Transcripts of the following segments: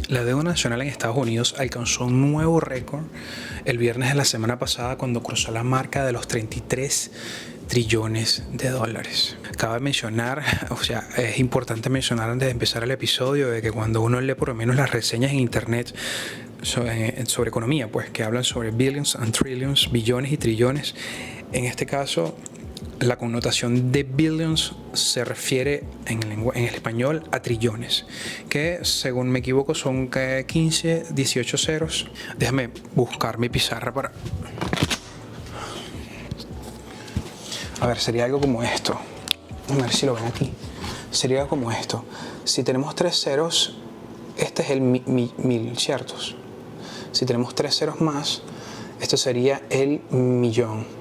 La deuda nacional en Estados Unidos alcanzó un nuevo récord el viernes de la semana pasada cuando cruzó la marca de los 33 trillones de dólares. Cabe mencionar, es importante mencionar antes de empezar el episodio de que cuando uno lee por lo menos las reseñas en internet sobre economía, pues que hablan sobre billions and trillions, billones y trillones, en este caso la connotación de billions se refiere en el español a trillones, que según me equivoco son 15, 18 ceros. Déjame buscar mi pizarra para... A ver, sería algo como esto. A ver si lo ven aquí. Sería como esto. Si tenemos 3 ceros, este es el mil, ¿cierto? Si tenemos 3 ceros más, esto sería el millón.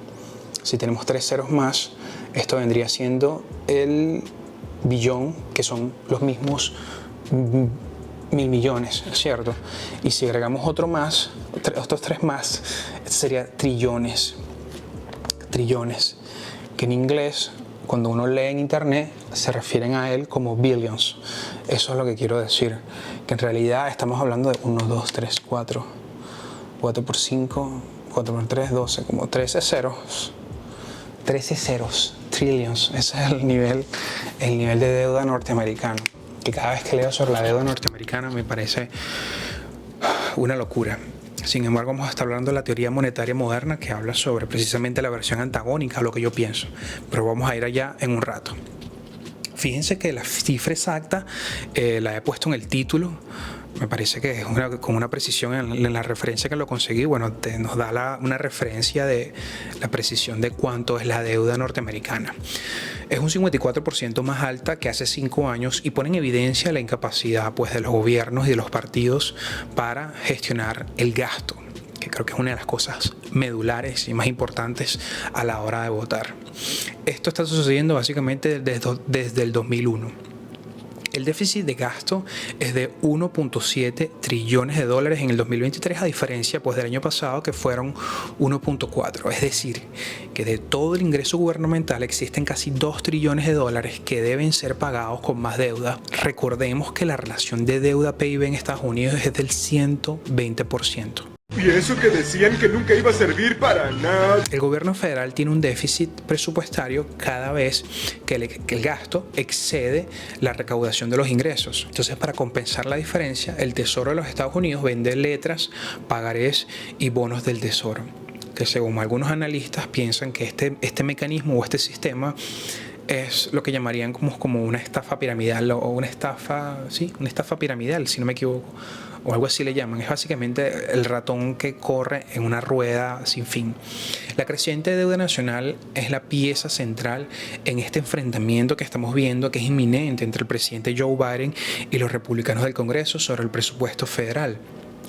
Si tenemos 3 ceros más, esto vendría siendo el billón, que son los mismos 1000 millones, ¿cierto? Y si agregamos otro más, otros 3 más, este sería trillones. Trillones, que en inglés, cuando uno lee en internet, se refieren a él como billions. Eso es lo que quiero decir, que en realidad estamos hablando de 1, 2, 3, 4 por 5, 4 por 3, 12, como 13 ceros. 13 ceros, trillions, ese es el nivel de deuda norteamericano. Que cada vez que leo sobre la deuda norteamericana me parece una locura. Sin embargo, vamos a estar hablando de la teoría monetaria moderna, que habla sobre precisamente la versión antagónica a lo que yo pienso. Pero vamos a ir allá en un rato. Fíjense que la cifra exacta la he puesto en el título. Me parece que es con una precisión en la referencia que lo conseguí. Bueno, nos da una referencia de la precisión de cuánto es la deuda norteamericana. Es un 54% más alta que hace 5 años y pone en evidencia la incapacidad pues, de los gobiernos y de los partidos para gestionar el gasto, que creo que es una de las cosas medulares y más importantes a la hora de votar. Esto está sucediendo básicamente desde el 2001. El déficit de gasto es de 1.7 trillones de dólares en el 2023, a diferencia pues, del año pasado que fueron 1.4. Es decir, que de todo el ingreso gubernamental existen casi 2 trillones de dólares que deben ser pagados con más deuda. Recordemos que la relación de deuda-PIB en Estados Unidos es del 120%. Y eso que decían que nunca iba a servir para nada. El gobierno federal tiene un déficit presupuestario cada vez que el gasto excede la recaudación de los ingresos. Entonces, para compensar la diferencia, el Tesoro de los Estados Unidos vende letras, pagarés y bonos del Tesoro, que según algunos analistas piensan que este mecanismo o este sistema es lo que llamarían como una estafa piramidal o una estafa piramidal, si no me equivoco, o algo así le llaman. Es básicamente el ratón que corre en una rueda sin fin. La creciente deuda nacional es la pieza central en este enfrentamiento que estamos viendo, que es inminente entre el presidente Joe Biden y los republicanos del Congreso sobre el presupuesto federal.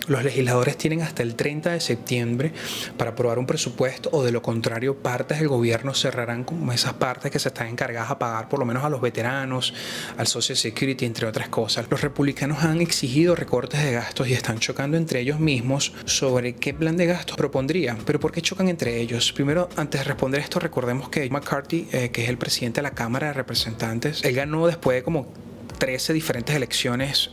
Los legisladores tienen hasta el 30 de septiembre para aprobar un presupuesto, o de lo contrario partes del gobierno cerrarán como esas partes que se están encargadas a pagar por lo menos a los veteranos, al Social Security, entre otras cosas. Los republicanos han exigido recortes de gastos y están chocando entre ellos mismos sobre qué plan de gastos propondrían. ¿Pero por qué chocan entre ellos? Primero, antes de responder esto, recordemos que McCarthy, que es el presidente de la Cámara de Representantes, él ganó después de como 13 diferentes elecciones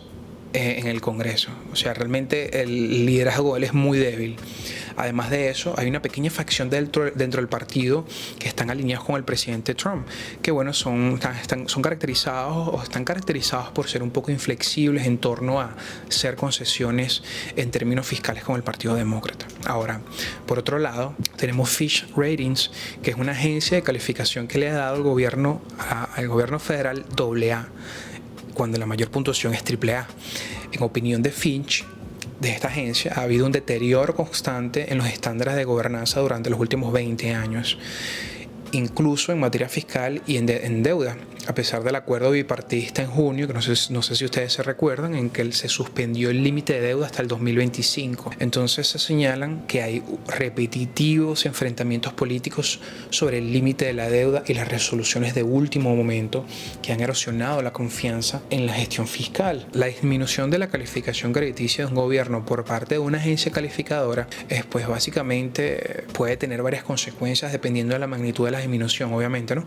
en el Congreso. O sea, realmente el liderazgo de él es muy débil. Además de eso, hay una pequeña facción dentro del partido que están alineados con el presidente Trump, que bueno, están caracterizados por ser un poco inflexibles en torno a hacer concesiones en términos fiscales con el Partido Demócrata. Ahora, por otro lado, tenemos Fitch Ratings, que es una agencia de calificación que le ha dado al gobierno federal AA, cuando la mayor puntuación es AAA. En opinión de Fitch, de esta agencia, ha habido un deterioro constante en los estándares de gobernanza durante los últimos 20 años, incluso en materia fiscal y en deuda, a pesar del acuerdo bipartidista en junio, que no sé si ustedes se recuerdan, en que se suspendió el límite de deuda hasta el 2025. Entonces se señalan que hay repetitivos enfrentamientos políticos sobre el límite de la deuda y las resoluciones de último momento que han erosionado la confianza en la gestión fiscal. La disminución de la calificación crediticia de un gobierno por parte de una agencia calificadora pues básicamente puede tener varias consecuencias dependiendo de la magnitud de las disminución, obviamente, ¿no?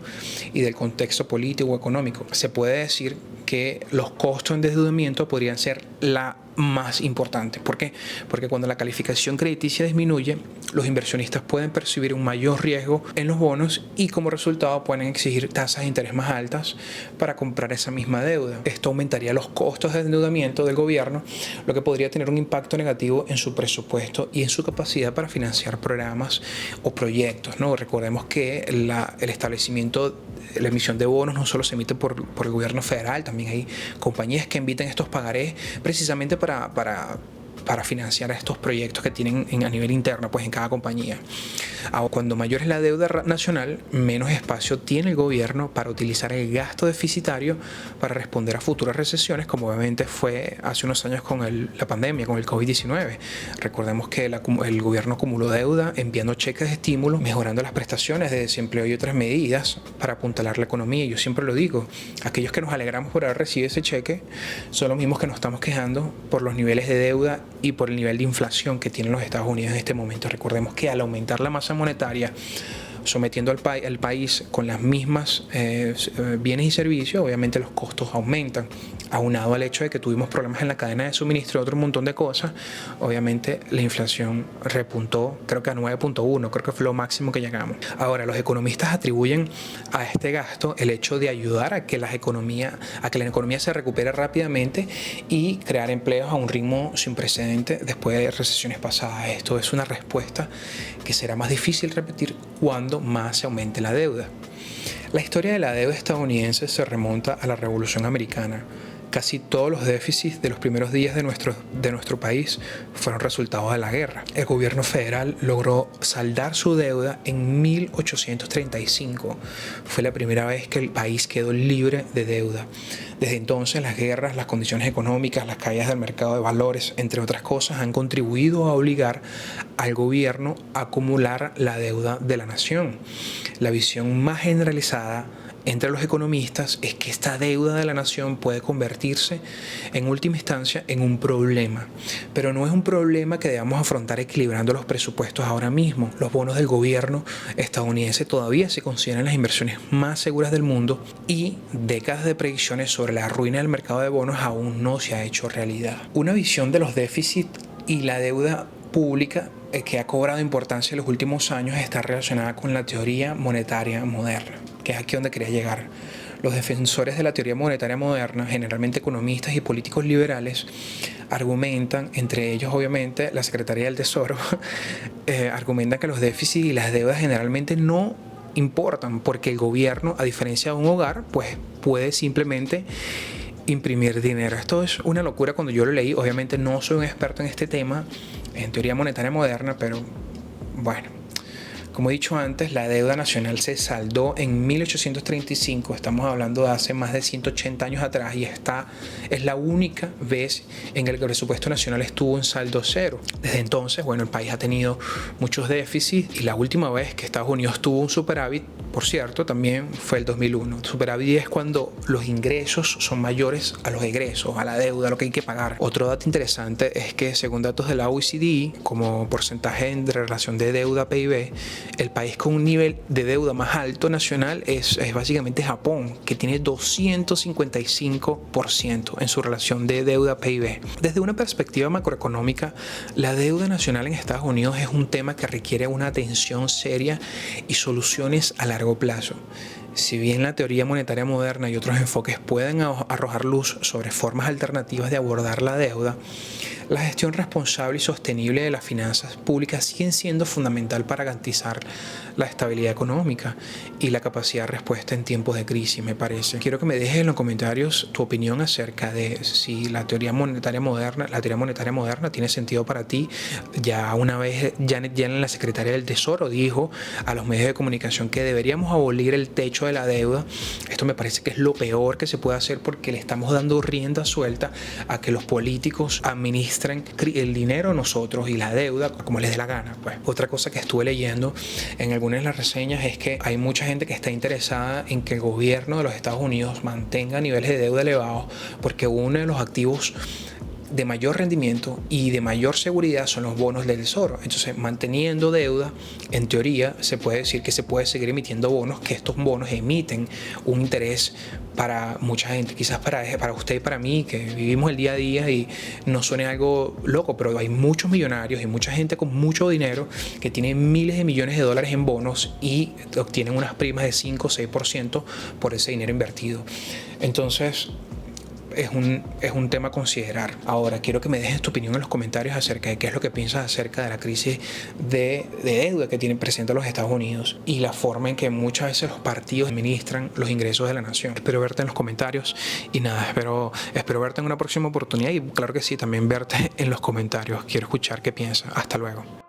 Y del contexto político o económico, se puede decir que los costos en endeudamiento podrían ser la más importante. ¿Por qué? Porque cuando la calificación crediticia disminuye, los inversionistas pueden percibir un mayor riesgo en los bonos y como resultado pueden exigir tasas de interés más altas para comprar esa misma deuda. Esto aumentaría los costos de endeudamiento del gobierno, lo que podría tener un impacto negativo en su presupuesto y en su capacidad para financiar programas o proyectos, ¿no? Recordemos que el establecimiento, la emisión de bonos no solo se emite por el gobierno federal, también hay compañías que emiten estos pagarés precisamente para financiar estos proyectos que tienen a nivel interno, pues en cada compañía. Cuando mayor es la deuda nacional, menos espacio tiene el gobierno para utilizar el gasto deficitario para responder a futuras recesiones, como obviamente fue hace unos años con la pandemia, con el COVID-19. Recordemos que el gobierno acumuló deuda enviando cheques de estímulo, mejorando las prestaciones de desempleo y otras medidas para apuntalar la economía. Y yo siempre lo digo, aquellos que nos alegramos por haber recibido ese cheque son los mismos que nos estamos quejando por los niveles de deuda y por el nivel de inflación que tienen los Estados Unidos en este momento. Recordemos que al aumentar la masa monetaria, sometiendo al país con las mismas bienes y servicios, obviamente los costos aumentan. Aunado al hecho de que tuvimos problemas en la cadena de suministro y otro montón de cosas, obviamente la inflación repuntó, creo que a 9.1, creo que fue lo máximo que llegamos. Ahora, los economistas atribuyen a este gasto el hecho de ayudar a que la economía se recupere rápidamente y crear empleos a un ritmo sin precedente después de recesiones pasadas. Esto es una respuesta que será más difícil repetir cuando más se aumente la deuda. La historia de la deuda estadounidense se remonta a la Revolución Americana. Casi todos los déficits de los primeros días de nuestro país fueron resultados de la guerra. El gobierno federal logró saldar su deuda en 1835. Fue la primera vez que el país quedó libre de deuda. Desde entonces, las guerras, las condiciones económicas, las caídas del mercado de valores, entre otras cosas, han contribuido a obligar al gobierno a acumular la deuda de la nación. La visión más generalizada entre los economistas es que esta deuda de la nación puede convertirse en última instancia en un problema, pero no es un problema que debamos afrontar equilibrando los presupuestos ahora mismo. Los bonos del gobierno estadounidense todavía se consideran las inversiones más seguras del mundo y décadas de predicciones sobre la ruina del mercado de bonos aún no se ha hecho realidad. Una visión de los déficits y la deuda pública que ha cobrado importancia en los últimos años está relacionada con la teoría monetaria moderna, que es aquí donde quería llegar. Los defensores de la teoría monetaria moderna, generalmente economistas y políticos liberales, argumentan, entre ellos obviamente la Secretaría del Tesoro, argumentan que los déficits y las deudas generalmente no importan porque el gobierno, a diferencia de un hogar, pues puede simplemente imprimir dinero. Esto es una locura cuando yo lo leí. Obviamente no soy un experto en este tema, en teoría monetaria moderna, pero bueno. Como he dicho antes, la deuda nacional se saldó en 1835, estamos hablando de hace más de 180 años atrás, y esta es la única vez en que el presupuesto nacional estuvo en saldo cero. Desde entonces, bueno, el país ha tenido muchos déficits y la última vez que Estados Unidos tuvo un superávit, por cierto, también fue el 2001. Superávit es cuando los ingresos son mayores a los egresos, a la deuda, a lo que hay que pagar. Otro dato interesante es que según datos de la OECD, como porcentaje en relación de deuda a PIB, el país con un nivel de deuda más alto nacional es básicamente Japón, que tiene 255% en su relación de deuda a PIB. Desde una perspectiva macroeconómica, la deuda nacional en Estados Unidos es un tema que requiere una atención seria y soluciones a largo plazo. Si bien la teoría monetaria moderna y otros enfoques pueden arrojar luz sobre formas alternativas de abordar la deuda, la gestión responsable y sostenible de las finanzas públicas siguen siendo fundamental para garantizar la estabilidad económica y la capacidad de respuesta en tiempos de crisis, me parece. Quiero que me dejes en los comentarios tu opinión acerca de si la teoría monetaria moderna tiene sentido para ti. Ya una vez Janet Yellen, la secretaria del Tesoro, dijo a los medios de comunicación que deberíamos abolir el techo de la deuda. Esto me parece que es lo peor que se puede hacer porque le estamos dando rienda suelta a que los políticos administren el dinero nosotros y la deuda como les dé la gana. Pues otra cosa que estuve leyendo en algunas de las reseñas es que hay mucha gente que está interesada en que el gobierno de los Estados Unidos mantenga niveles de deuda elevados porque uno de los activos de mayor rendimiento y de mayor seguridad son los bonos del Tesoro. Entonces, manteniendo deuda, en teoría, se puede decir que se puede seguir emitiendo bonos, que estos bonos emiten un interés para mucha gente, quizás para usted y para mí, que vivimos el día a día y no suene algo loco, pero hay muchos millonarios y mucha gente con mucho dinero que tiene miles de millones de dólares en bonos y obtienen unas primas de 5 o 6% por ese dinero invertido. Entonces, es un tema a considerar. Ahora, quiero que me dejes tu opinión en los comentarios acerca de qué es lo que piensas acerca de la crisis de deuda que tienen presente los Estados Unidos y la forma en que muchas veces los partidos administran los ingresos de la nación. Espero verte en los comentarios y nada, espero verte en una próxima oportunidad y claro que sí, también verte en los comentarios. Quiero escuchar qué piensas. Hasta luego.